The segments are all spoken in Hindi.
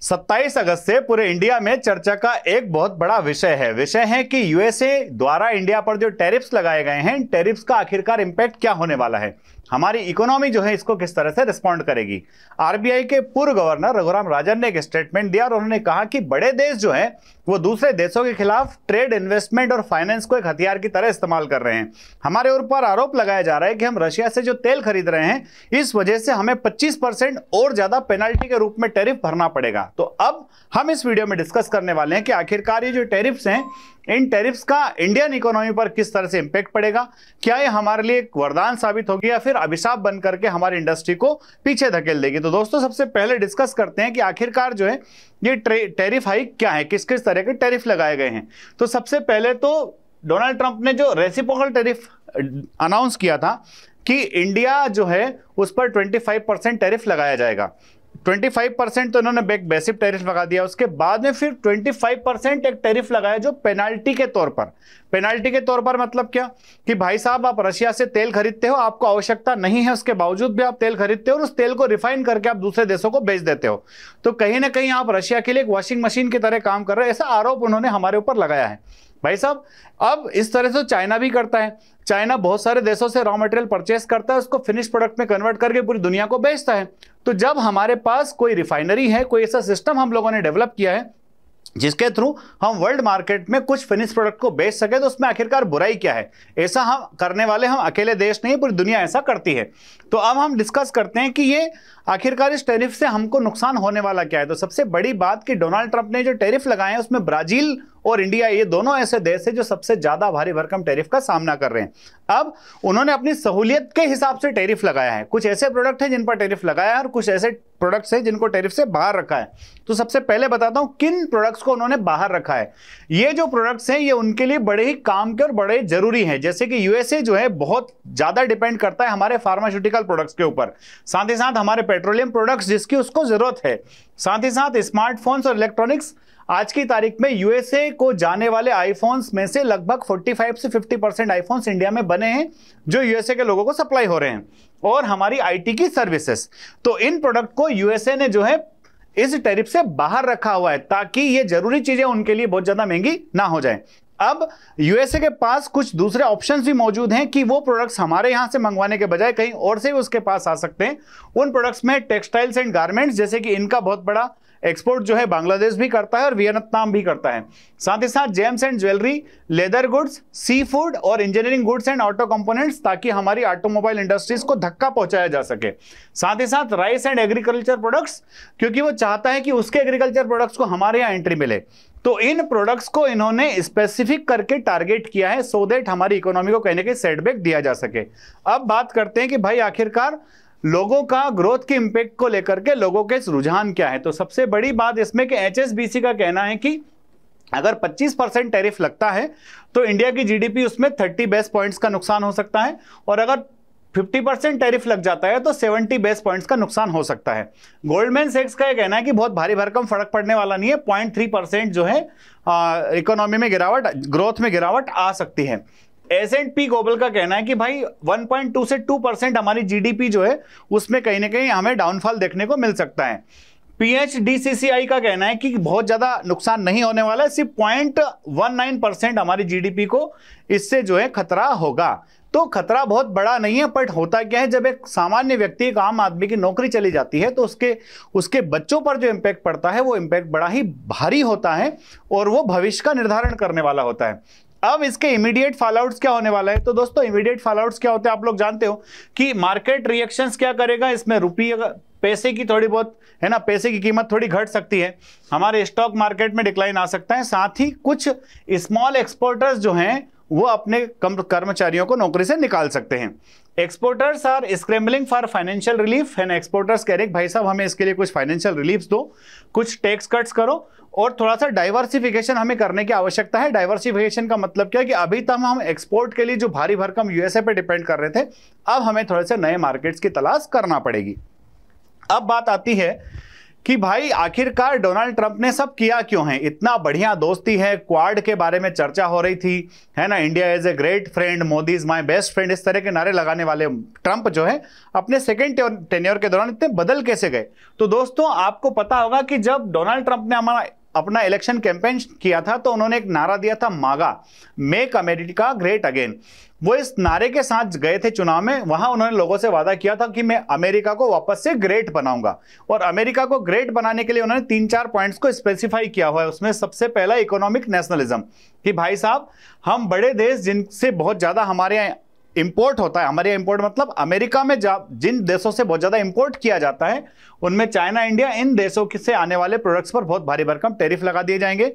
27 अगस्त से पूरे इंडिया में चर्चा का एक बहुत बड़ा विषय है कि यूएसए द्वारा इंडिया पर जो टैरिफ्स लगाए गए हैं, टैरिफ्स का आखिरकार इंपैक्ट क्या होने वाला है, हमारी इकोनॉमी जो है इसको किस तरह से रिस्पॉन्ड करेगी। आरबीआई के पूर्व गवर्नर रघुराम राजन ने एक स्टेटमेंट दिया और उन्होंने कहा कि बड़े देश जो है वो दूसरे देशों के खिलाफ ट्रेड, इन्वेस्टमेंट और फाइनेंस को एक हथियार की तरह इस्तेमाल कर रहे हैं। हमारे ऊपर आरोप लगाया जा रहा है कि हम रशिया से जो तेल खरीद रहे हैं, इस वजह से हमें 25% और ज्यादा पेनल्टी के रूप में टैरिफ भरना पड़ेगा। तो अब हम इस वीडियो में डिस्कस करने वाले हैं कि आखिरकार ये जो टैरिफ्स हैं, इन टैरिफ्स का इंडियन इकोनॉमी पर किस तरह से इंपैक्ट पड़ेगा, क्या ये हमारे लिए एक वरदान साबित होगी या फिर अभिशाप बन करके हमारी इंडस्ट्री को पीछे धकेल देगी। तो दोस्तों, सबसे पहले डिस्कस करते हैं कि आखिरकार जो है ये टैरिफ हाइक क्या है, किस किस तरह के टैरिफ लगाए गए हैं। तो सबसे पहले तो डोनाल्ड ट्रंप ने जो रेसिप्रोकल टैरिफ अनाउंस किया था कि इंडिया जो है उस पर 25% टैरिफ लगाया जाएगा। 25% तो इन्होंने बेसिक टैरिफ लगा दिया, उसके बाद में फिर 25% एक टैरिफ लगाया जो पेनाल्टी के तौर पर। पेनाल्टी के तौर पर मतलब क्या कि भाई साहब, आप रशिया से तेल खरीदते हो, आपको आवश्यकता नहीं है, उसके बावजूद भी आप तेल खरीदते हो और उस तेल को रिफाइन करके आप दूसरे देशों को बेच देते हो। तो कहीं ना कहीं आप रशिया के लिए एक वॉशिंग मशीन की तरह काम कर रहे हो, ऐसा आरोप उन्होंने हमारे ऊपर लगाया है। भाई साहब, अब इस तरह से चाइना भी करता है। चाइना बहुत सारे देशों से रॉ मटेरियल परचेस करता है, उसको फिनिश प्रोडक्ट में कन्वर्ट करके पूरी दुनिया को बेचता है। तो जब हमारे पास कोई रिफाइनरी है, कोई ऐसा सिस्टम हम लोगों ने डेवलप किया है जिसके थ्रू हम वर्ल्ड मार्केट में कुछ फिनिश प्रोडक्ट को बेच सके, तो उसमें आखिरकार बुराई क्या है। ऐसा हम करने वाले हम अकेले देश नहीं, पूरी दुनिया ऐसा करती है। तो अब हम डिस्कस करते हैं कि ये आखिरकार इस टैरिफ से हमको नुकसान होने वाला क्या है। तो सबसे बड़ी बात कि डोनाल्ड ट्रंप ने जो टैरिफ लगाए हैं उसमें ब्राजील और इंडिया, ये दोनों ऐसे देश हैं जो सबसे ज्यादा भारी भरकम टैरिफ का सामना कर रहे हैं। अब उन्होंने अपनी सहूलियत के हिसाब से टैरिफ लगाया है। कुछ ऐसे प्रोडक्ट हैं जिन पर टैरिफ लगाया है और कुछ ऐसे प्रोडक्ट्स हैं जिनको टैरिफ से बाहर रखा है। तो सबसे पहले बताता हूं किन प्रोडक्ट्स को उन्होंने बाहर रखा है। ये जो प्रोडक्ट्स हैं ये उनके लिए बड़े ही काम के और बड़े जरूरी हैं। जैसे कि यूएसए जो है बहुत ज्यादा डिपेंड करता है हमारे फार्मास्यूटिकल प्रोडक्ट्स के ऊपर, साथ ही साथ हमारे पेट्रोलियम प्रोडक्ट्स जिसकी उसको जरूरत है, साथ ही साथ स्मार्टफोन्स और इलेक्ट्रॉनिक्स। आज की तारीख में यूएसए को जाने वाले आईफोन्स में से लगभग 45 से 50% आईफोन्स इंडिया में बने हैं जो यूएसए के लोगों को सप्लाई हो रहे हैं, और हमारी आईटी की सर्विसेज। तो इन प्रोडक्ट को यूएसए ने जो है इस टैरिफ से बाहर रखा हुआ है ताकि ये जरूरी चीजें उनके लिए बहुत ज्यादा महंगी ना हो जाए। अब यूएसए के पास कुछ दूसरे ऑप्शंस भी मौजूद हैं कि वो प्रोडक्ट्स हमारे यहां से मंगवाने के बजाय कहीं और से भी उसके पास आ सकते हैं। उन प्रोडक्ट्स में टेक्सटाइल्स एंड गारमेंट्स, जैसे कि इनका बहुत बड़ा एक्सपोर्ट जो है बांग्लादेश भी करता है और वियतनाम भी करता है। साथ ही साथ gems and jewellery, leather goods, seafood और engineering goods and auto components, ताकि हमारी ऑटोमोबाइल इंडस्ट्रीज को धक्का पहुंचाया जा सके। साथ ही साथ राइस एंड एग्रीकल्चर प्रोडक्ट्स, क्योंकि वो चाहता है कि उसके एग्रीकल्चर प्रोडक्ट्स को हमारे यहाँ एंट्री मिले। तो इन प्रोडक्ट्स को इन्होंने स्पेसिफिक करके टारगेट किया है सो दैट हमारी इकोनॉमी को कहीं ना कहीं सेटबैक दिया जा सके। अब बात करते हैं कि भाई आखिरकार लोगों का ग्रोथ के इंपैक्ट को लेकर के लोगों के रुझान क्या है। तो सबसे बड़ी बात इसमें कि एचएसबीसी का कहना है कि अगर 25% टैरिफ लगता है तो इंडिया की जीडीपी उसमें 30 बेस पॉइंट्स का नुकसान हो सकता है, और अगर 50% टैरिफ लग जाता है तो 70 बेस पॉइंट्स का नुकसान हो सकता है। गोल्डमैन सैक्स का यह कहना है कि बहुत भारी भरकम फर्क पड़ने वाला नहीं है, 0.3% जो है इकोनॉमी में गिरावट, ग्रोथ में गिरावट आ सकती है। S&P ग्लोबल का कहना है कि भाई 1.2 से 2% हमारी जीडीपी जो है उसमें कहीं ना कहीं हमें डाउनफॉल देखने को मिल सकता है। PHDCCI का कहना है कि बहुत ज्यादा नुकसान नहीं होने वाला है, सिर्फ 0.19% हमारी जीडीपी को इससे जो है खतरा होगा। तो खतरा बहुत बड़ा नहीं है, बट होता क्या है जब एक सामान्य व्यक्ति, एक आम आदमी की नौकरी चली जाती है तो उसके बच्चों पर जो इंपैक्ट पड़ता है वो इंपैक्ट बड़ा ही भारी होता है और वो भविष्य का निर्धारण करने वाला होता है। अब इसके इमीडिएट फॉलोआउट्स क्या होने वाला है। तो दोस्तों, इमीडिएट फॉलोआउट्स क्या होते हैं आप लोग जानते हो कि मार्केट रिएक्शंस क्या करेगा। इसमें रुपये, पैसे की थोड़ी बहुत है ना, पैसे की कीमत थोड़ी घट सकती है, हमारे स्टॉक मार्केट में डिक्लाइन आ सकता है। साथ ही कुछ स्मॉल एक्सपोर्टर्स जो हैं वो अपने कर्मचारियों को नौकरी से निकाल सकते हैं। Exporters are scrambling for financial relief है ना। एक्सपोर्टर्स कह रहे भाई साहब हमें इसके लिए कुछ फाइनेंशियल रिलीफ दो, कुछ टैक्स कट्स करो और थोड़ा सा डाइवर्सिफिकेशन हमें करने की आवश्यकता है। डाइवर्सिफिकेशन का मतलब क्या है कि अभी तक हम एक्सपोर्ट के लिए जो भारी भरकम यूएसए पे डिपेंड कर रहे थे, अब हमें थोड़े से नए मार्केट्स की तलाश करना पड़ेगी। अब बात आती है कि भाई आखिरकार डोनाल्ड ट्रंप ने सब किया क्यों है, इतना बढ़िया दोस्ती है, क्वाड के बारे में चर्चा हो रही थी, है ना, India is a great friend, Modi is my best friend, इस तरह के नारे लगाने वाले ट्रंप जो है अपने सेकेंड टेन्योर के दौरान इतने बदल कैसे गए। तो दोस्तों आपको पता होगा कि जब डोनाल्ड ट्रंप ने अपना इलेक्शन कैंपेन किया था तो उन्होंने एक नारा दिया था मागा, मेक अमेरिका ग्रेट अगेन। वो इस नारे के साथ गए थे चुनाव में, वहां उन्होंने लोगों से वादा किया था कि मैं अमेरिका को वापस से ग्रेट बनाऊंगा। और अमेरिका को ग्रेट बनाने के लिए उन्होंने 3-4 पॉइंट्स को स्पेसिफाई किया हुआ है। उसमें सबसे पहला इकोनॉमिक नेशनलिज्म, कि भाई साहब हम बड़े देश जिनसे बहुत ज्यादा हमारे यहाँ इंपोर्ट होता है, हमारे इंपोर्ट मतलब अमेरिका में जिन देशों से बहुत ज्यादा इंपोर्ट किया जाता है उनमें चाइना, इंडिया, इन देशों से आने वाले प्रोडक्ट्स पर बहुत भारी भरकम टैरिफ लगा दिए जाएंगे,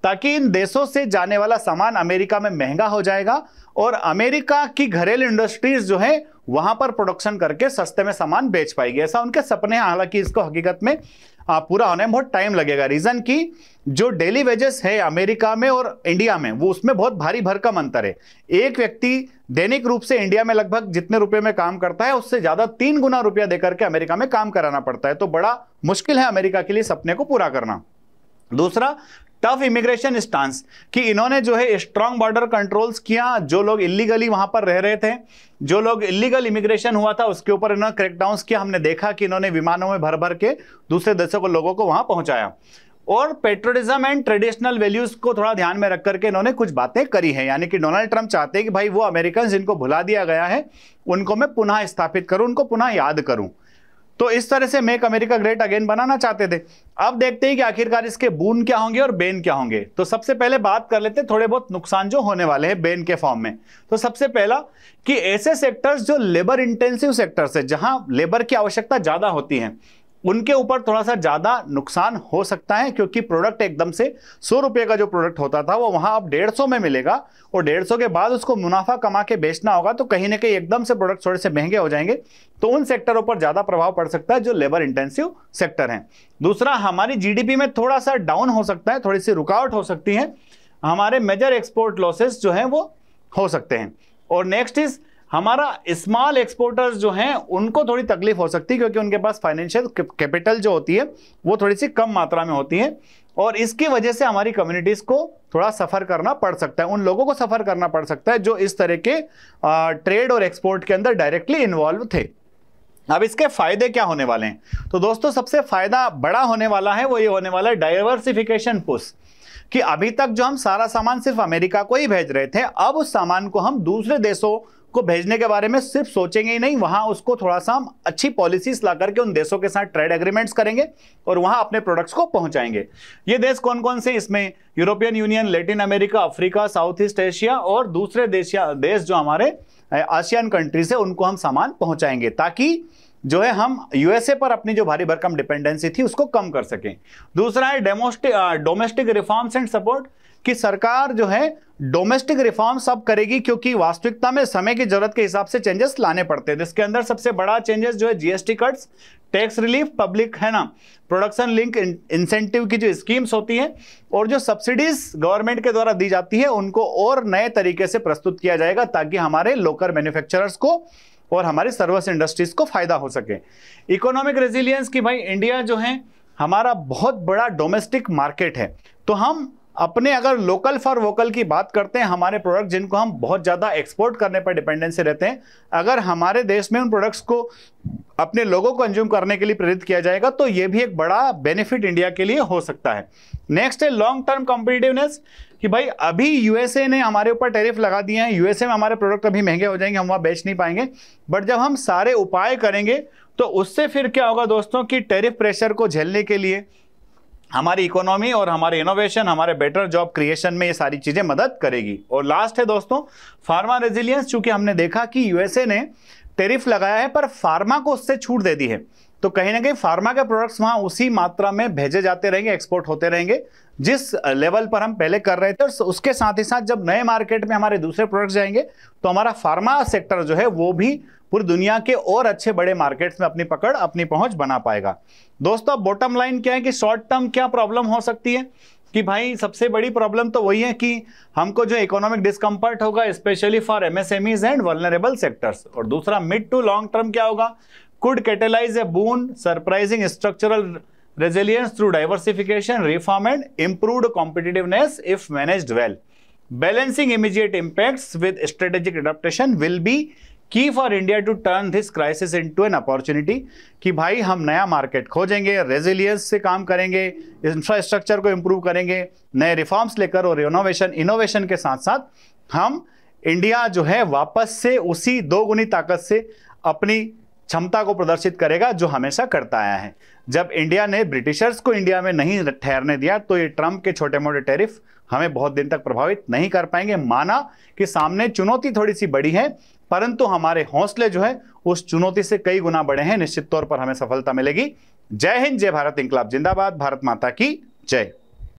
ताकि इन देशों से जाने वाला सामान अमेरिका में महंगा हो जाएगा और अमेरिका की घरेलू इंडस्ट्रीज जो है वहां पर प्रोडक्शन करके सस्ते में सामान बेच पाएगी। ऐसा उनके सपने हैं, हालांकि इसको हकीकत में पूरा होने में बहुत टाइम लगेगा। रीजन की जो डेली वेजेस है अमेरिका में और इंडिया में, वो उसमें बहुत भारी भरकम अंतर है। एक व्यक्ति दैनिक रूप से इंडिया में लगभग जितने रुपए में काम करता है उससे ज्यादा 3 गुना रुपया देकर के अमेरिका में काम कराना पड़ता है। तो बड़ा मुश्किल है अमेरिका के लिए सपने को पूरा करना। दूसरा, टफ इमिग्रेशन स्टांस, कि इन्होंने जो है स्ट्रांग बॉर्डर कंट्रोल्स किया, जो लोग इलीगली वहां पर रह रहे थे, जो लोग इलीगल इमिग्रेशन हुआ था उसके ऊपर इन्होंने क्रैकडाउन किया। हमने देखा कि इन्होंने विमानों में भर भर के दूसरे देशों को लोगों को वहां पहुंचाया। और पेट्रोलिज्म एंड ट्रेडिशनल वैल्यूज को थोड़ा ध्यान में रख करके इन्होंने कुछ बातें करी हैं, यानी कि डोनाल्ड ट्रंप चाहते हैं कि भाई वो अमेरिकन जिनको भुला दिया गया है उनको मैं पुनः स्थापित करूं, उनको पुनः याद करूं। तो इस तरह से मेक अमेरिका ग्रेट अगेन बनाना चाहते थे। अब देखते हैं कि आखिरकार इसके बून क्या होंगे और बेन क्या होंगे। तो सबसे पहले बात कर लेते हैं थोड़े बहुत नुकसान जो होने वाले हैं बेन के फॉर्म में। तो सबसे पहला कि ऐसे सेक्टर्स जो लेबर इंटेंसिव सेक्टर्स है, जहां लेबर की आवश्यकता ज्यादा होती है, उनके ऊपर थोड़ा सा ज्यादा नुकसान हो सकता है, क्योंकि प्रोडक्ट एकदम से 100 रुपए का जो प्रोडक्ट होता था वो वहां अब 150 में मिलेगा और 150 के बाद उसको मुनाफा कमा के बेचना होगा। तो कहीं ना कहीं एकदम से प्रोडक्ट थोड़े से महंगे हो जाएंगे, तो उन सेक्टरों पर ज्यादा प्रभाव पड़ सकता है जो लेबर इंटेंसिव सेक्टर है। दूसरा, हमारी जीडीपी में थोड़ा सा डाउन हो सकता है, थोड़ी सी रुकावट हो सकती है, हमारे मेजर एक्सपोर्ट लॉसेस जो हैं वो हो सकते हैं। और नेक्स्ट इज हमारा स्मॉल एक्सपोर्टर्स जो हैं उनको थोड़ी तकलीफ हो सकती है, क्योंकि उनके पास फाइनेंशियल कैपिटल जो होती है वो थोड़ी सी कम मात्रा में होती है और इसकी वजह से हमारी कम्युनिटीज को थोड़ा सफर करना पड़ सकता है, उन लोगों को सफर करना पड़ सकता है जो इस तरह के ट्रेड और एक्सपोर्ट के अंदर डायरेक्टली इन्वॉल्व थे। अब इसके फायदे क्या होने वाले हैं? तो दोस्तों सबसे फायदा बड़ा होने वाला है वो ये होने वाला है डाइवर्सिफिकेशन पुश, कि अभी तक जो हम सारा सामान सिर्फ अमेरिका को ही भेज रहे थे, अब उस सामान को हम दूसरे देशों को भेजने के बारे में सिर्फ सोचेंगे ही नहीं, वहां उसको थोड़ा सा हम अच्छी पॉलिसीज ला करके उन देशों के साथ ट्रेड एग्रीमेंट्स करेंगे और वहां अपने प्रोडक्ट्स को पहुंचाएंगे। ये देश कौन कौन से? इसमें European union, Latin America, Africa, south east Asia और दूसरे देश जो हमारे आसियान कंट्रीज है उनको हम सामान पहुंचाएंगे, ताकि जो है हम यूएसए पर अपनी जो भारी भरकम डिपेंडेंसी थी उसको कम कर सकें। दूसरा है डोमेस्टिक रिफॉर्म्स एंड सपोर्ट, कि सरकार जो है डोमेस्टिक रिफॉर्म सब करेगी, क्योंकि वास्तविकता में समय की जरूरत के हिसाब से चेंजेस लाने पड़ते हैं। इसके अंदर सबसे बड़ा चेंजेस जो है GST cuts, tax relief, public है ना, प्रोडक्शन लिंक इंसेंटिव की जो स्कीम्स होती हैं और जो सब्सिडीज गवर्नमेंट के द्वारा दी जाती है उनको और नए तरीके से प्रस्तुत किया जाएगा, ताकि हमारे लोकल मैन्युफैक्चरर्स को और हमारी सर्विस इंडस्ट्रीज को फायदा हो सके। इकोनॉमिक रेजिलियंस, की भाई इंडिया जो है हमारा बहुत बड़ा डोमेस्टिक मार्केट है, तो हम अपने अगर लोकल फॉर वोकल की बात करते हैं, हमारे प्रोडक्ट जिनको हम बहुत ज्यादा एक्सपोर्ट करने पर डिपेंडेंसी रहते हैं, अगर हमारे देश में उन प्रोडक्ट्स को अपने लोगों को कंज्यूम करने के लिए प्रेरित किया जाएगा तो यह भी एक बड़ा बेनिफिट इंडिया के लिए हो सकता है। नेक्स्ट है लॉन्ग टर्म कॉम्पिटिटिवनेस, कि भाई अभी यूएसए ने हमारे ऊपर टैरिफ लगा दिए हैं, यूएसए में हमारे प्रोडक्ट अभी महंगे हो जाएंगे, हम वहां बेच नहीं पाएंगे, बट जब हम सारे उपाय करेंगे तो उससे फिर क्या होगा दोस्तों, कि टैरिफ प्रेशर को झेलने के लिए हमारी इकोनॉमी और हमारे इनोवेशन, हमारे बेटर जॉब क्रिएशन में ये सारी चीजें मदद करेगी। और लास्ट है दोस्तों फार्मा रेजिलियंस, चूंकि हमने देखा कि यूएसए ने टैरिफ लगाया है पर फार्मा को उससे छूट दे दी है, तो कहीं ना कहीं फार्मा के प्रोडक्ट्स वहां उसी मात्रा में भेजे जाते रहेंगे, एक्सपोर्ट होते रहेंगे जिस लेवल पर हम पहले कर रहे थे। और उसके साथ ही साथ जब नए मार्केट में हमारे दूसरे प्रोडक्ट्स जाएंगे तो हमारा फार्मा सेक्टर जो है वो भी पूरी दुनिया के और अच्छे बड़े मार्केट्स में अपनी पकड़, अपनी पहुंच बना पाएगा। दोस्तों बॉटम लाइन क्या है कि शॉर्ट टर्म क्या प्रॉब्लम हो सकती है, कि भाई सबसे बड़ी प्रॉब्लम तो वही है कि हमको जो इकोनॉमिक डिस्कम्फर्ट होगा specially for MSMEs and vulnerable sectors. और दूसरा मिड टू लॉन्ग टर्म क्या होगा, could catalyse A boon surprising structural resilience through diversification, reform and improved competitiveness if managed well. Balancing immediate impacts with strategic adaptation will be key for India to turn this crisis into an opportunity. कि भाई हम नया मार्केट खोजेंगे, रेजिलियंस से काम करेंगे, इंफ्रास्ट्रक्चर को इंप्रूव करेंगे, नए रिफॉर्म्स लेकर और इनोवेशन के साथ साथ हम इंडिया जो है वापस से उसी दोगुनी ताकत से अपनी क्षमता को प्रदर्शित करेगा जो हमेशा करता आया है। जब इंडिया ने ब्रिटिशर्स को इंडिया में नहीं ठहरने दिया तो ये ट्रंप के छोटे मोटे टैरिफ हमें बहुत दिन तक प्रभावित नहीं कर पाएंगे। माना कि सामने चुनौती थोड़ी सी बड़ी है, परंतु हमारे हौसले जो है उस चुनौती से कई गुना बड़े हैं। निश्चित तौर पर हमें सफलता मिलेगी। जय हिंद, जय भारत, इंकलाब जिंदाबाद, भारत माता की जय।